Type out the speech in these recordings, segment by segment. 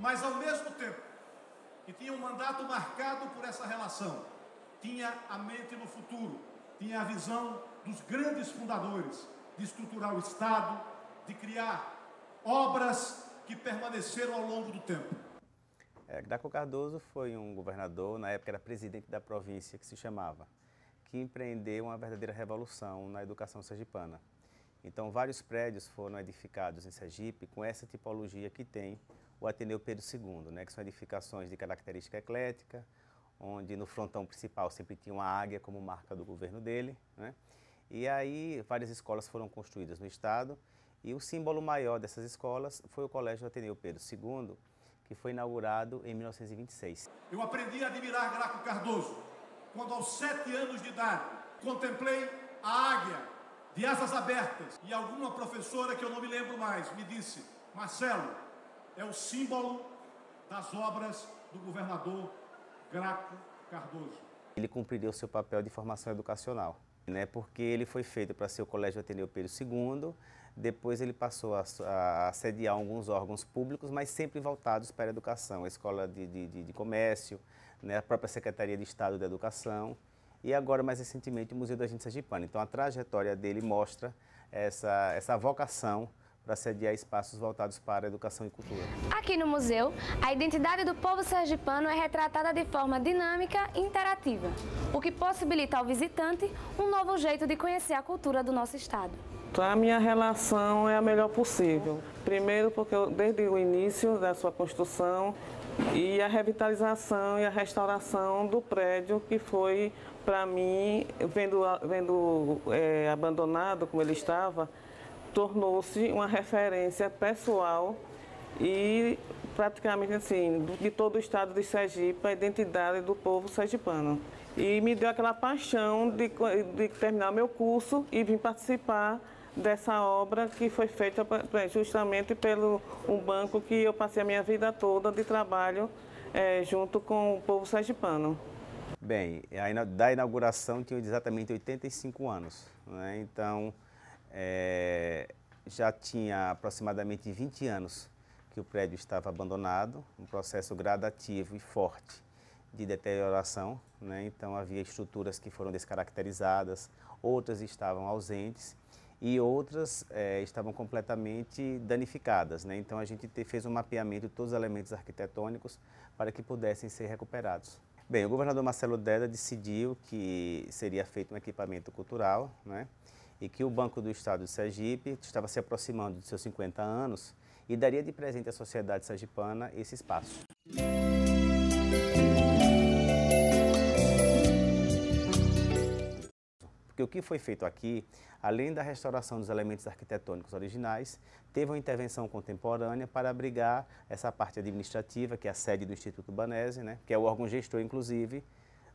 mas ao mesmo tempo que tinha um mandato marcado por essa relação, tinha a mente no futuro, tinha a visão dos grandes fundadores de estruturar o Estado, de criar obras que permaneceram ao longo do tempo. Graco Cardoso foi um governador, na época era presidente da província, que se chamava, que empreendeu uma verdadeira revolução na educação sergipana. Então, vários prédios foram edificados em Sergipe com essa tipologia que tem o Ateneu Pedro II, né, que são edificações de característica eclética, onde no frontão principal sempre tinha uma águia como marca do governo dele, né? E aí várias escolas foram construídas no estado e o símbolo maior dessas escolas foi o Colégio Ateneu Pedro II, que foi inaugurado em 1926. Eu aprendi a admirar Graco Cardoso quando aos 7 anos de idade contemplei a águia de asas abertas e alguma professora que eu não me lembro mais me disse: Marcelo, é o símbolo das obras do governador Graco Cardoso. Ele cumpriria o seu papel de formação educacional, né, porque ele foi feito para ser o Colégio Ateneu Pedro II, depois ele passou a sediar alguns órgãos públicos, mas sempre voltados para a educação, a Escola de Comércio, né, a própria Secretaria de Estado da Educação e agora, mais recentemente, o Museu da Gente Sergipana. Então a trajetória dele mostra essa vocação para sediar espaços voltados para a educação e cultura. Aqui no museu, a identidade do povo sergipano é retratada de forma dinâmica e interativa, o que possibilita ao visitante um novo jeito de conhecer a cultura do nosso estado. A minha relação é a melhor possível. Primeiro porque desde o início da sua construção e a revitalização e a restauração do prédio que foi, para mim, vendo abandonado como ele estava, tornou-se uma referência pessoal e praticamente assim, de todo o estado de Sergipe, a identidade do povo sergipano. E me deu aquela paixão de terminar meu curso e vir participar dessa obra que foi feita justamente pelo um banco que eu passei a minha vida toda de trabalho junto com o povo sergipano. Bem, da inauguração tinha exatamente 85 anos, né? Então, já tinha aproximadamente 20 anos que o prédio estava abandonado, um processo gradativo e forte de deterioração, né? Então havia estruturas que foram descaracterizadas, outras estavam ausentes e outras estavam completamente danificadas, né? Então a gente fez um mapeamento de todos os elementos arquitetônicos para que pudessem ser recuperados. Bem, o governador Marcelo Deda decidiu que seria feito um equipamento cultural, né? E que o Banco do Estado de Sergipe estava se aproximando de seus 50 anos e daria de presente à sociedade sergipana esse espaço. Porque o que foi feito aqui, além da restauração dos elementos arquitetônicos originais, teve uma intervenção contemporânea para abrigar essa parte administrativa, que é a sede do Instituto Banese, né? Que é o órgão gestor, inclusive,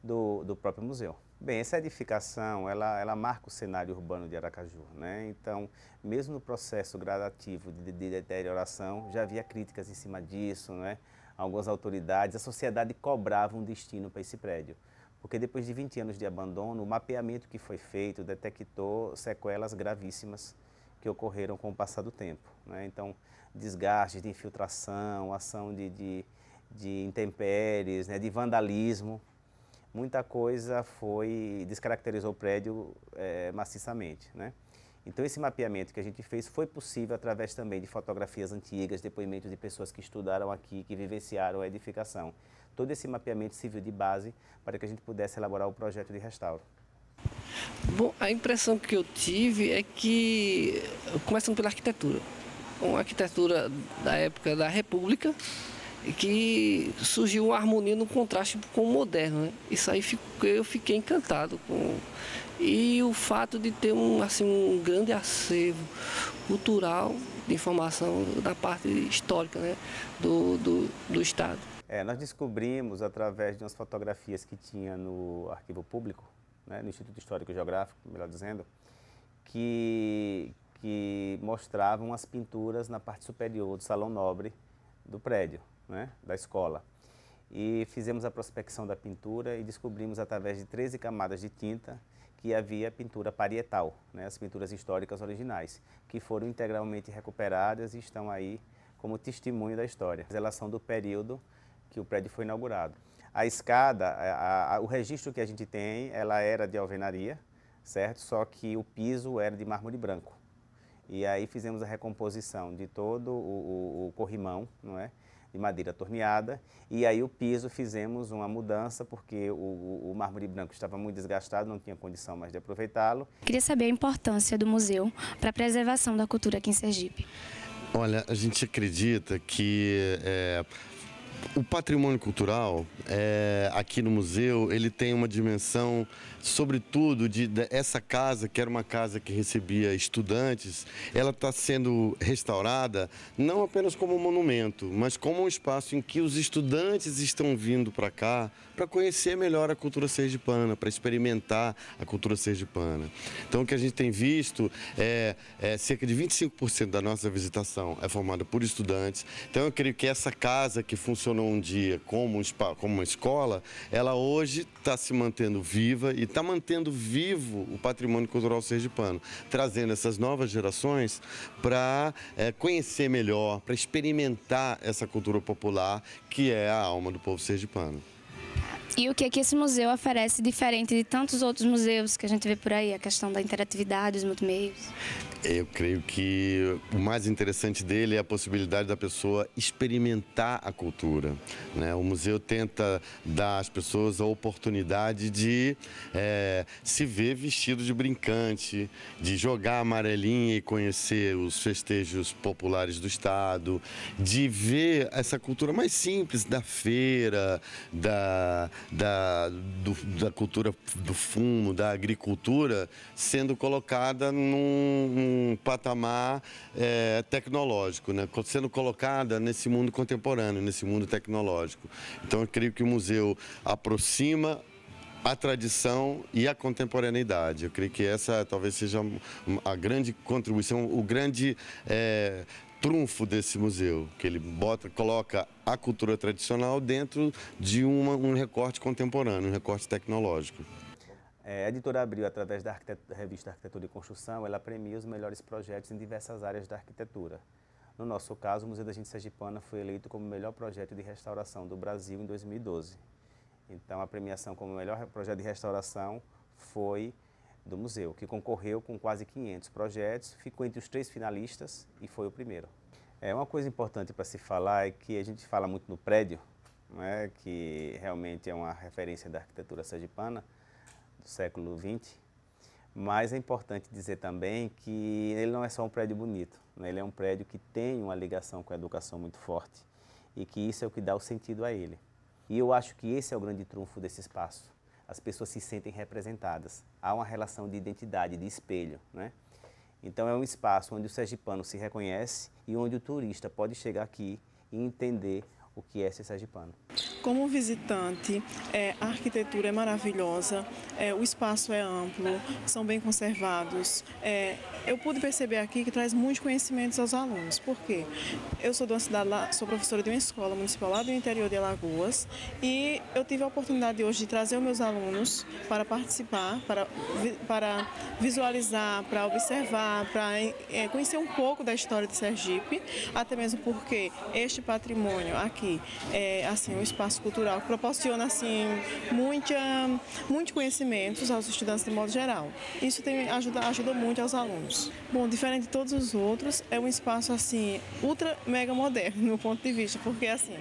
do próprio museu. Bem, essa edificação, ela marca o cenário urbano de Aracaju, né? Então, mesmo no processo gradativo de deterioração, já havia críticas em cima disso, né? Algumas autoridades, a sociedade cobrava um destino para esse prédio. Porque depois de 20 anos de abandono, o mapeamento que foi feito detectou sequelas gravíssimas que ocorreram com o passar do tempo, né? Então, desgastes de infiltração, ação de intempéries, né? De vandalismo. Muita coisa descaracterizou o prédio maciçamente, né? Então esse mapeamento que a gente fez foi possível através também de fotografias antigas, depoimentos de pessoas que estudaram aqui, que vivenciaram a edificação. Todo esse mapeamento serviu de base para que a gente pudesse elaborar o projeto de restauro. Bom, a impressão que eu tive é que, começando pela arquitetura, uma arquitetura da época da República, que surgiu uma harmonia no contraste com o moderno, né? Isso aí eu fiquei encantado com. E o fato de ter um grande acervo cultural de informação da parte histórica, né? do Estado. Nós descobrimos, através de umas fotografias que tinha no Arquivo Público, né? No Instituto Histórico e Geográfico, melhor dizendo, que mostravam as pinturas na parte superior do Salão Nobre do prédio, né, da escola. E fizemos a prospecção da pintura e descobrimos, através de 13 camadas de tinta, que havia pintura parietal, né, as pinturas históricas originais, que foram integralmente recuperadas e estão aí como testemunho da história, a relação do período que o prédio foi inaugurado. A escada, o registro que a gente tem, ela era de alvenaria, certo? Só que o piso era de mármore branco. E aí fizemos a recomposição de todo o corrimão, não é? De madeira torneada, e aí o piso fizemos uma mudança porque o mármore branco estava muito desgastado, não tinha condição mais de aproveitá-lo. Queria saber a importância do museu para a preservação da cultura aqui em Sergipe. Olha, a gente acredita que o patrimônio cultural aqui no museu, ele tem uma dimensão, sobretudo, essa casa, que era uma casa que recebia estudantes, ela está sendo restaurada não apenas como um monumento, mas como um espaço em que os estudantes estão vindo para cá para conhecer melhor a cultura sergipana, para experimentar a cultura sergipana. Então, o que a gente tem visto cerca de 25% da nossa visitação é formada por estudantes. Então, eu creio que essa casa que funcionou um dia como uma escola, ela hoje está se mantendo viva e está mantendo vivo o patrimônio cultural sergipano, trazendo essas novas gerações para conhecer melhor, para experimentar essa cultura popular que é a alma do povo sergipano. E o que é que esse museu oferece diferente de tantos outros museus que a gente vê por aí, a questão da interatividade, os multimeios? Eu creio que o mais interessante dele é a possibilidade da pessoa experimentar a cultura, né? O museu tenta dar às pessoas a oportunidade de se ver vestido de brincante, de jogar amarelinha e conhecer os festejos populares do estado, de ver essa cultura mais simples da feira, da cultura do fumo, da agricultura, sendo colocada num patamar tecnológico, né? Sendo colocada nesse mundo contemporâneo, nesse mundo tecnológico. Então, eu creio que o museu aproxima a tradição e a contemporaneidade. Eu creio que essa talvez seja a grande contribuição, o grande trunfo desse museu, que ele coloca a cultura tradicional dentro de um recorte contemporâneo, um recorte tecnológico. A Editora Abril, através da revista Arquitetura e Construção, ela premia os melhores projetos em diversas áreas da arquitetura. No nosso caso, o Museu da Gente Sergipana foi eleito como o melhor projeto de restauração do Brasil em 2012. Então, a premiação como melhor projeto de restauração foi do museu, que concorreu com quase 500 projetos, ficou entre os 3 finalistas e foi o primeiro. Uma coisa importante para se falar é que a gente fala muito no prédio, né, que realmente é uma referência da arquitetura sergipana do século XX, mas é importante dizer também que ele não é só um prédio bonito, né, ele é um prédio que tem uma ligação com a educação muito forte e que isso é o que dá o sentido a ele. E eu acho que esse é o grande trunfo desse espaço. As pessoas se sentem representadas. Há uma relação de identidade, de espelho, né? Então é um espaço onde o sergipano se reconhece e onde o turista pode chegar aqui e entender o que é ser sergipano. Como visitante, a arquitetura é maravilhosa, o espaço é amplo, são bem conservados. Eu pude perceber aqui que traz muitos conhecimentos aos alunos. Por quê? Eu sou de uma cidade lá, sou professora de uma escola municipal lá do interior de Alagoas e eu tive a oportunidade hoje de trazer os meus alunos para participar, para visualizar, para observar, para conhecer um pouco da história de Sergipe, até mesmo porque este patrimônio aqui é assim, um espaço cultural que proporciona assim, muitos conhecimentos aos estudantes de modo geral. Isso ajuda muito aos alunos. Bom, diferente de todos os outros, é um espaço assim, ultra mega moderno, do meu ponto de vista, porque assim,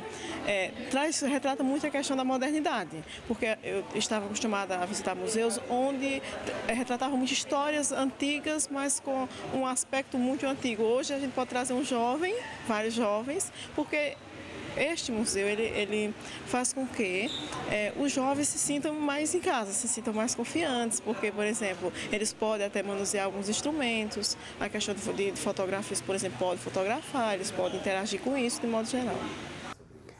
retrata muito a questão da modernidade, porque eu estava acostumada a visitar museus onde retratavam muitas histórias antigas, mas com um aspecto muito antigo. Hoje a gente pode trazer um jovem, vários jovens, porque este museu ele faz com que os jovens se sintam mais em casa, se sintam mais confiantes, porque, por exemplo, eles podem até manusear alguns instrumentos, a questão de fotografias, por exemplo, podem fotografar, eles podem interagir com isso de modo geral.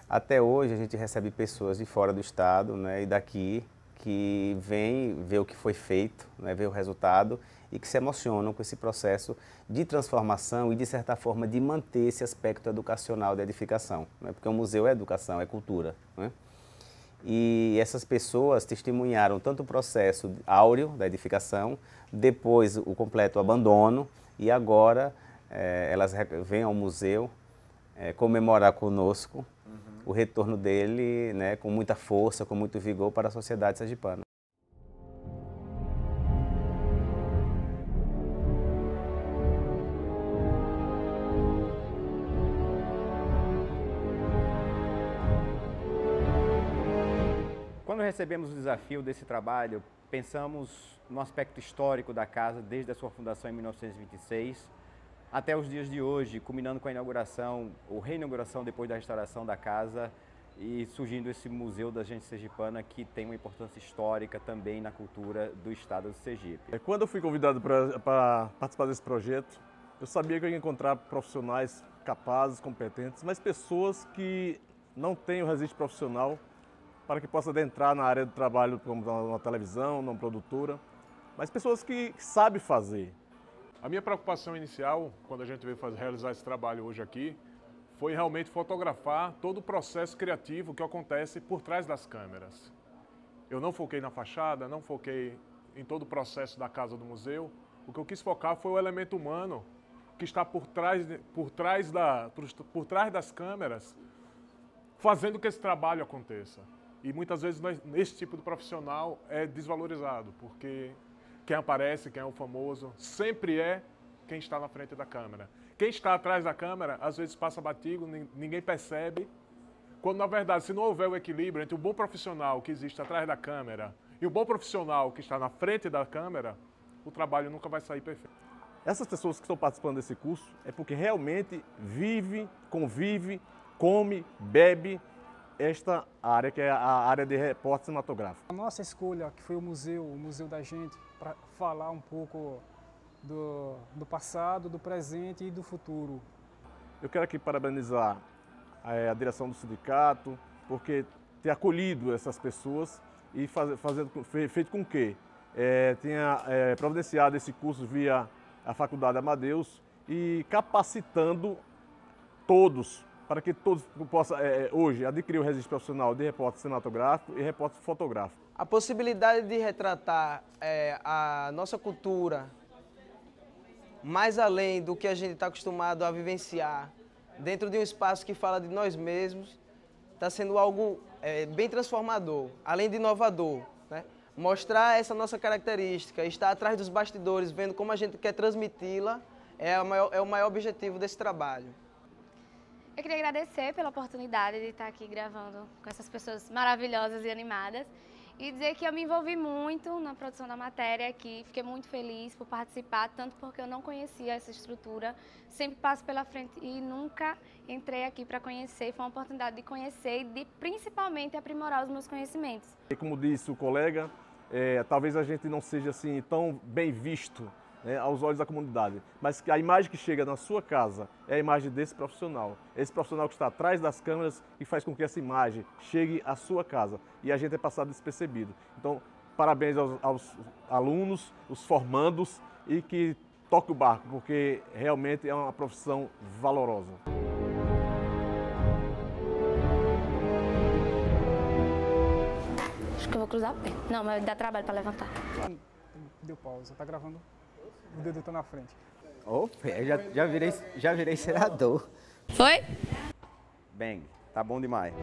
Até hoje a gente recebe pessoas de fora do estado, né, e daqui que vêm ver o que foi feito, né, ver o resultado e que se emocionam com esse processo de transformação e, de certa forma, de manter esse aspecto educacional da edificação, né? Porque o museu é educação, é cultura, né? E essas pessoas testemunharam tanto o processo áureo da edificação, depois o completo abandono e agora elas vêm ao museu comemorar conosco o retorno dele, né, com muita força, com muito vigor para a sociedade sergipana. Quando recebemos o desafio desse trabalho, pensamos no aspecto histórico da casa desde a sua fundação em 1926 até os dias de hoje, culminando com a inauguração, ou reinauguração depois da restauração da casa e surgindo esse Museu da Gente Sergipana que tem uma importância histórica também na cultura do estado de Sergipe. Quando eu fui convidado para participar desse projeto, eu sabia que eu ia encontrar profissionais capazes, competentes, mas pessoas que não têm o registro profissional para que possa adentrar na área do trabalho, como na televisão, numa produtora, mas pessoas que sabem fazer. A minha preocupação inicial, quando a gente veio realizar esse trabalho hoje aqui, foi realmente fotografar todo o processo criativo que acontece por trás das câmeras. Eu não foquei na fachada, não foquei em todo o processo da casa do museu. O que eu quis focar foi o elemento humano que está por trás das câmeras, fazendo que esse trabalho aconteça. E muitas vezes esse tipo de profissional é desvalorizado, porque quem aparece, quem é o famoso, sempre é quem está na frente da câmera. Quem está atrás da câmera, às vezes passa batido, ninguém percebe, quando na verdade, se não houver o equilíbrio entre o bom profissional que existe atrás da câmera e o bom profissional que está na frente da câmera, o trabalho nunca vai sair perfeito. Essas pessoas que estão participando desse curso é porque realmente vive, convive, come, bebe esta área, que é a área de repórter cinematográfico. A nossa escolha, que foi o Museu da Gente, para falar um pouco do passado, do presente e do futuro. Eu quero aqui parabenizar a direção do sindicato, porque ter acolhido essas pessoas e feito com que tenha providenciado esse curso via a Faculdade Amadeus e capacitando todos, para que todos possam hoje adquirir o registro profissional de repórter cinematográfico e repórter fotográfico. A possibilidade de retratar a nossa cultura mais além do que a gente está acostumado a vivenciar, dentro de um espaço que fala de nós mesmos, está sendo algo bem transformador, além de inovador, né? Mostrar essa nossa característica, estar atrás dos bastidores, vendo como a gente quer transmiti-la, é o maior objetivo desse trabalho. Eu queria agradecer pela oportunidade de estar aqui gravando com essas pessoas maravilhosas e animadas e dizer que eu me envolvi muito na produção da matéria aqui, fiquei muito feliz por participar, tanto porque eu não conhecia essa estrutura, sempre passo pela frente e nunca entrei aqui para conhecer, foi uma oportunidade de conhecer e de principalmente aprimorar os meus conhecimentos. E como disse o colega, talvez a gente não seja assim tão bem visto, né, aos olhos da comunidade, mas que a imagem que chega na sua casa é a imagem desse profissional. Esse profissional que está atrás das câmeras e faz com que essa imagem chegue à sua casa. E a gente é passado despercebido. Então, parabéns aos alunos, os formandos e que toque o barco, porque realmente é uma profissão valorosa. Acho que eu vou cruzar o pé. Não, mas dá trabalho para levantar. Deu pausa, tá gravando? O dedo tá na frente. Opa, eu já virei senador. Foi? Bang, tá bom demais.